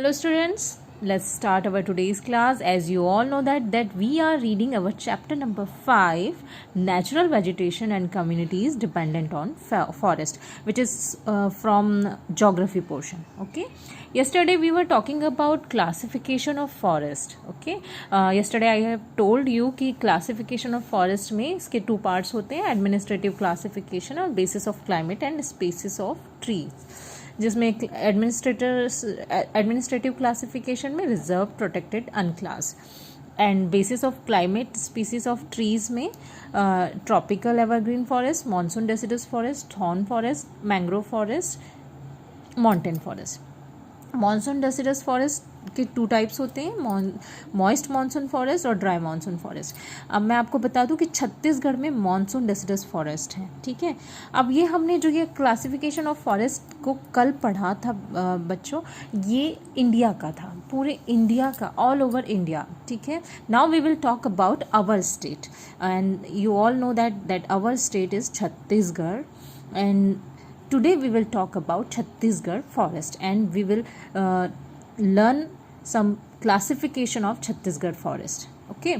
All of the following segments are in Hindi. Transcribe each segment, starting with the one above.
Hello students, let's start our today's class. As you all know that we are reading our chapter number 5, natural vegetation and communities dependent on forest, which is from geography portion. Okay, yesterday we were talking about classification of forest. Okay, yesterday I have told you कि classification of forest में इसके two parts होते हैं, administrative classification और basis of climate and species of trees, जिसमें एडमिनिस्ट्रेटिव क्लासिफिकेशन में reserve, protected, unclassed and basis of climate, species of trees में tropical evergreen forest, monsoon deciduous forest, thorn forest, mangrove forest, mountain forest. Monsoon deciduous forest के टू टाइप्स होते हैं, मॉइस्ट मानसून फॉरेस्ट और ड्राई मानसून फॉरेस्ट. अब मैं आपको बता दूं कि छत्तीसगढ़ में मानसून डेसिडस फॉरेस्ट है. ठीक है, अब ये हमने जो ये क्लासिफिकेशन ऑफ फॉरेस्ट को कल पढ़ा था बच्चों, ये इंडिया का था, पूरे इंडिया का, ऑल ओवर इंडिया. ठीक है, now we will talk about our state and you all know that our state is Chhattisgarh. And today we will talk about Chhattisgarh forest and we will learn some classification of Chhattisgarh forest. Okay,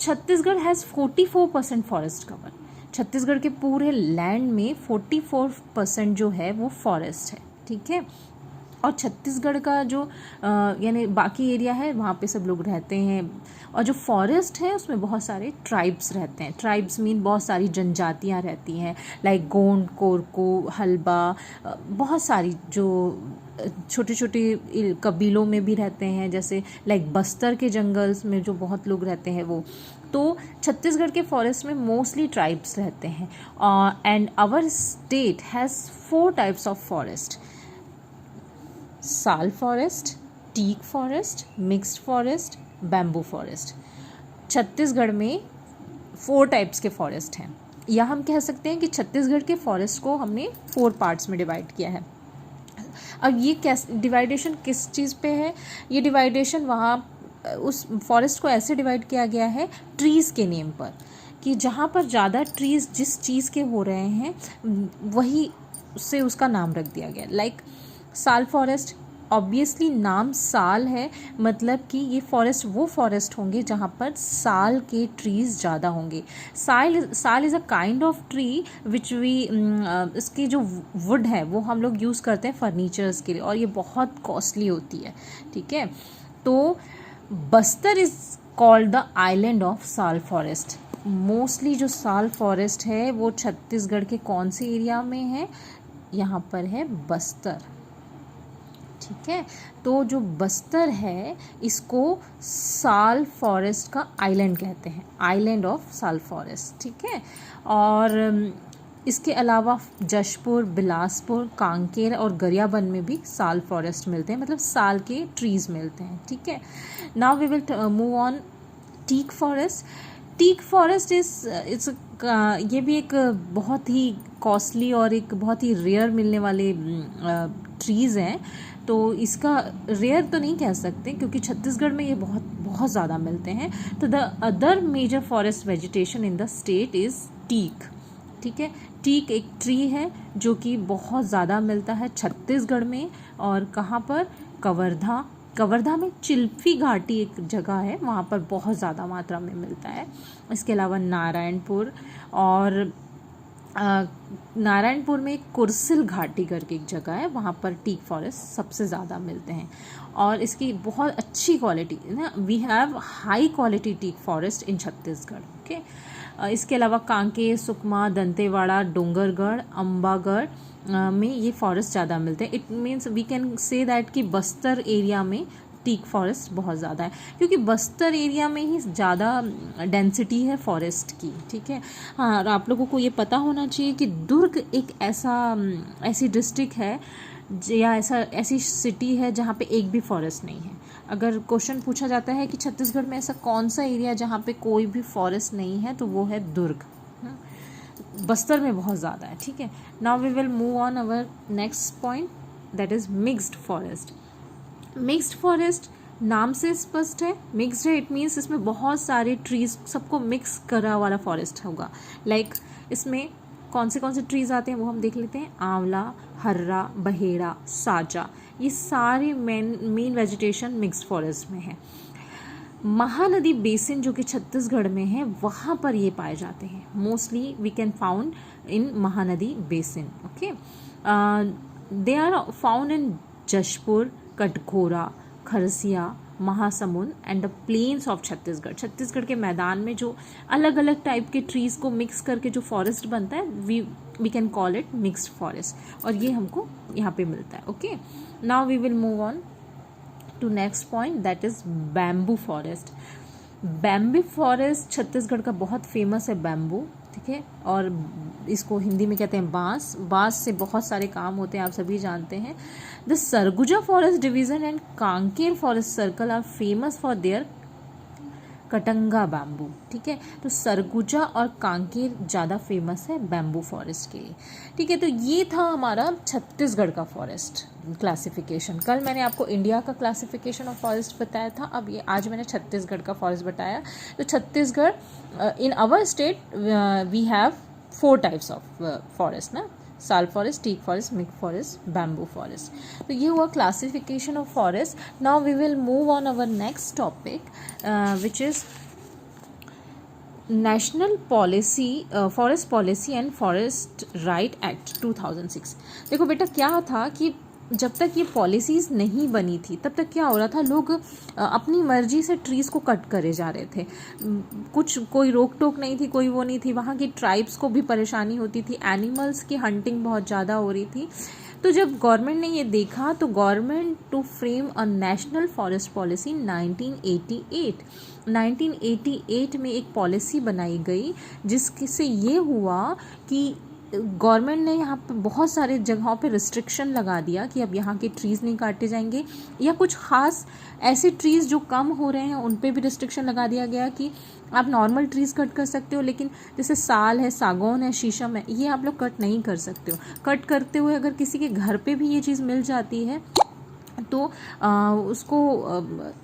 Chhattisgarh has 44% forest cover. Chhattisgarh के पूरे लैंड में 44% जो है वो फॉरेस्ट है. ठीक है, और छत्तीसगढ़ का जो यानी बाकी एरिया है वहाँ पे सब लोग रहते हैं, और जो फॉरेस्ट है उसमें बहुत सारे ट्राइब्स रहते हैं. ट्राइब्स मीन बहुत सारी जनजातियाँ रहती हैं, लाइक गोंड, कोरकू, हल्बा, बहुत सारी जो छोटे छोटे कबीलों में भी रहते हैं, जैसे लाइक बस्तर के जंगल्स में जो बहुत लोग रहते हैं वो. तो छत्तीसगढ़ के फॉरेस्ट में मोस्टली ट्राइब्स रहते हैं. And our state has 4 types of forest: sal forest, teak forest, mixed forest, bamboo forest. Chhattisgarh में 4 टाइप्स के फॉरेस्ट हैं, या हम कह सकते हैं कि छत्तीसगढ़ के फॉरेस्ट को हमने 4 पार्ट्स में डिवाइड किया है. अब ये डिवाइडेशन किस चीज़ पे है? ये डिवाइडेशन वहाँ उस फॉरेस्ट को ऐसे डिवाइड किया गया है ट्रीज़ के नेम पर, कि जहाँ पर ज़्यादा ट्रीज़ जिस चीज़ के हो रहे हैं वही से उसका नाम रख दिया गया. लाइक साल फॉरेस्ट, ऑब्वियसली नाम साल है, मतलब कि ये फॉरेस्ट वो फॉरेस्ट होंगे जहाँ पर साल के ट्रीज़ ज़्यादा होंगे. Sal is a kind of tree which we इसकी जो वुड है वो हम लोग यूज़ करते हैं फर्नीचर्स के लिए, और ये बहुत कॉस्टली होती है. ठीक है, तो Bastar is called the island of साल फॉरेस्ट. मोस्टली जो साल फॉरेस्ट है वो छत्तीसगढ़ के कौन से एरिया में है? यहाँ पर है बस्तर. ठीक है, तो जो बस्तर है इसको साल फॉरेस्ट का आइलैंड कहते हैं, आइलैंड ऑफ साल फॉरेस्ट. ठीक है, और इसके अलावा जशपुर, बिलासपुर, कांकेर और गरियाबंद में भी साल फॉरेस्ट मिलते हैं, मतलब साल के ट्रीज़ मिलते हैं. ठीक है, now we will move on teak forest. Teak forest it's ये भी एक बहुत ही कॉस्टली और एक बहुत ही रेयर मिलने वाले ट्रीज़ हैं. तो इसका रेयर तो नहीं कह सकते क्योंकि छत्तीसगढ़ में ये बहुत बहुत ज़्यादा मिलते हैं. तो the other major forest vegetation in the state is teak. ठीक है, टीक एक ट्री है जो कि बहुत ज़्यादा मिलता है छत्तीसगढ़ में. और कहाँ पर? कवर्धा में चिल्फी घाटी एक जगह है, वहाँ पर बहुत ज़्यादा मात्रा में मिलता है. इसके अलावा नारायणपुर, और नारायणपुर में कुरसिल घाटी करके एक जगह है, वहाँ पर टीक फॉरेस्ट सबसे ज़्यादा मिलते हैं और इसकी बहुत अच्छी क्वालिटी ना, we have high quality teak forest in Chhattisgarh. Okay, इसके अलावा कांकेर, सुकमा, दंतेवाड़ा, डोंगरगढ़, अंबागढ़ में ये फॉरेस्ट ज़्यादा मिलते हैं. It means we can say that कि बस्तर एरिया में टीक फॉरेस्ट बहुत ज़्यादा है, क्योंकि बस्तर एरिया में ही ज़्यादा डेंसिटी है फॉरेस्ट की. ठीक है, हाँ, और आप लोगों को ये पता होना चाहिए कि दुर्ग एक ऐसी डिस्ट्रिक्ट है या ऐसी सिटी है जहाँ पे एक भी फॉरेस्ट नहीं है. अगर क्वेश्चन पूछा जाता है कि छत्तीसगढ़ में ऐसा कौन सा एरिया जहाँ पे कोई भी फॉरेस्ट नहीं है, तो वो है दुर्ग. बस्तर में बहुत ज़्यादा है. ठीक है, now we will move on our next point, that is mixed forest. Mixed forest नाम से स्पष्ट है, मिक्स्ड है, इट मीन्स इसमें बहुत सारे ट्रीज सबको मिक्स करा वाला फॉरेस्ट होगा. लाइक इसमें कौन से ट्रीज़ आते हैं वो हम देख लेते हैं। आंवला, हर्रा, बहेड़ा, साजा, ये सारे मेन वेजिटेशन मिक्स्ड फॉरेस्ट में है। महानदी बेसिन जो कि छत्तीसगढ़ में है वहाँ पर ये पाए जाते हैं। Mostly we can found in Mahanadi basin. Okay, they are found in Jashpur, Katghora, Kharsia, Mahasamund and the plains of Chhattisgarh. Chhattisgarh के मैदान में जो अलग अलग टाइप के ट्रीज़ को मिक्स करके जो फॉरेस्ट बनता है we can call it mixed forest, और ये हमको यहाँ पे मिलता है। Okay, now we will move on to next point, that is bamboo forest. Bamboo forest Chhattisgarh का बहुत फेमस है बैम्बू, ठीक है, और इसको हिंदी में कहते हैं बांस। बांस से बहुत सारे काम होते हैं, आप सभी जानते हैं। The Surguja forest division and Kanker forest circle are famous for their Katanga bamboo, ठीक है। तो सरगुजा और कांकेर ज़्यादा फेमस है बैम्बू फॉरेस्ट के लिए, ठीक है। तो ये था हमारा छत्तीसगढ़ का फॉरेस्ट क्लासिफिकेशन। कल मैंने आपको इंडिया का क्लासिफिकेशन ऑफ फॉरेस्ट बताया था, अब ये आज मैंने छत्तीसगढ़ का फॉरेस्ट बताया। तो Chhattisgarh, in our state we have 4 types of forest ना, sal forest, teak forest, mixed forest, bamboo forest. तो ये हुआ classification of forest. Now we will move on our next topic which is national policy, forest policy and forest right act 2006। देखो बेटा, क्या था कि जब तक ये पॉलिसीज़ नहीं बनी थी तब तक क्या हो रहा था, लोग अपनी मर्जी से ट्रीज़ को कट करे जा रहे थे। कोई रोक टोक नहीं थी, कोई वो नहीं थी। वहाँ की ट्राइब्स को भी परेशानी होती थी, एनिमल्स की हंटिंग बहुत ज़्यादा हो रही थी। तो जब गवर्नमेंट ने ये देखा तो government to frame a national forest policy 1988 में एक पॉलिसी बनाई गई, जिससे ये हुआ कि गवर्नमेंट ने यहाँ पे बहुत सारे जगहों पे रिस्ट्रिक्शन लगा दिया कि अब यहाँ के ट्रीज़ नहीं काटे जाएंगे, या कुछ ख़ास ऐसे ट्रीज़ जो कम हो रहे हैं उन पे भी रिस्ट्रिक्शन लगा दिया गया कि आप नॉर्मल ट्रीज़ कट कर सकते हो, लेकिन जैसे साल है, सागौन है, शीशम है, ये आप लोग कट नहीं कर सकते हो। कट करते हुए अगर किसी के घर पे भी ये चीज़ मिल जाती है तो उसको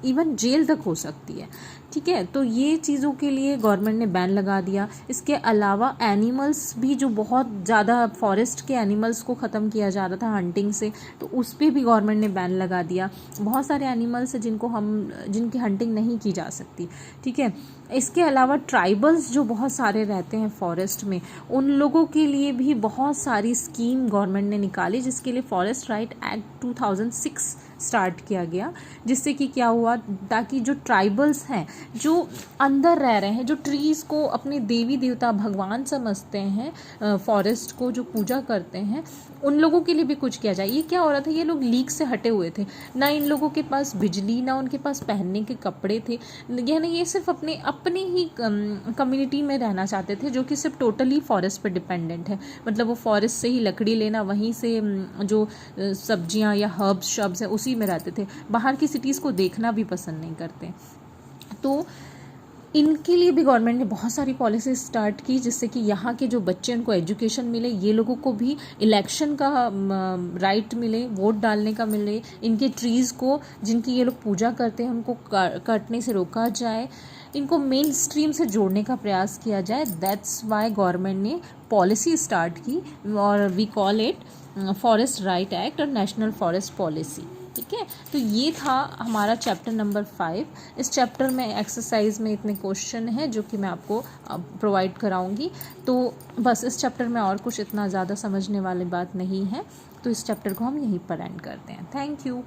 इवन जेल तक हो सकती है, ठीक है। तो ये चीज़ों के लिए गवर्नमेंट ने बैन लगा दिया। इसके अलावा एनिमल्स भी, जो बहुत ज़्यादा फॉरेस्ट के एनिमल्स को ख़त्म किया जा रहा था हंटिंग से, तो उस पर भी गवर्नमेंट ने बैन लगा दिया। बहुत सारे एनिमल्स हैं जिनकी हंटिंग नहीं की जा सकती, ठीक है। इसके अलावा ट्राइबल्स जो बहुत सारे रहते हैं फॉरेस्ट में, उन लोगों के लिए भी बहुत सारी स्कीम गवर्नमेंट ने निकाली, जिसके लिए फॉरेस्ट राइट एक्ट 2006 स्टार्ट किया गया। जिससे कि क्या हुआ, ताकि जो ट्राइबल्स हैं, जो अंदर रह रहे हैं, जो ट्रीज़ को अपने देवी देवता भगवान समझते हैं, फॉरेस्ट को जो पूजा करते हैं, उन लोगों के लिए भी कुछ किया जाए। ये क्या हो रहा था, ये लोग लीक से हटे हुए थे, ना इन लोगों के पास बिजली, ना उनके पास पहनने के कपड़े थे, यानी ये सिर्फ अपने ही कम्युनिटी में रहना चाहते थे, जो कि सिर्फ टोटली फॉरेस्ट पर डिपेंडेंट है। मतलब वो फॉरेस्ट से ही लकड़ी लेना, वहीं से जो सब्जियां या हर्ब्स शब्स हैं उसी में रहते थे, बाहर की सिटीज़ को देखना भी पसंद नहीं करते। तो इनके लिए भी गवर्नमेंट ने बहुत सारी पॉलिसी स्टार्ट की, जिससे कि यहाँ के जो बच्चे, उनको एजुकेशन मिले, ये लोगों को भी इलेक्शन का राइट मिले, वोट डालने का मिले, इनके ट्रीज़ को जिनकी ये लोग पूजा करते हैं उनको काटने से रोका जाए, इनको मेन स्ट्रीम से जोड़ने का प्रयास किया जाए। दैट्स वाई गवर्नमेंट ने पॉलिसी स्टार्ट की, और we call it forest right act और नेशनल फॉरेस्ट पॉलिसी, ठीक है। तो ये था हमारा चैप्टर नंबर 5। इस चैप्टर में एक्सरसाइज में इतने क्वेश्चन हैं जो कि मैं आपको प्रोवाइड कराऊंगी। तो बस इस चैप्टर में और कुछ इतना ज़्यादा समझने वाली बात नहीं है, तो इस चैप्टर को हम यहीं पर एंड करते हैं। Thank you.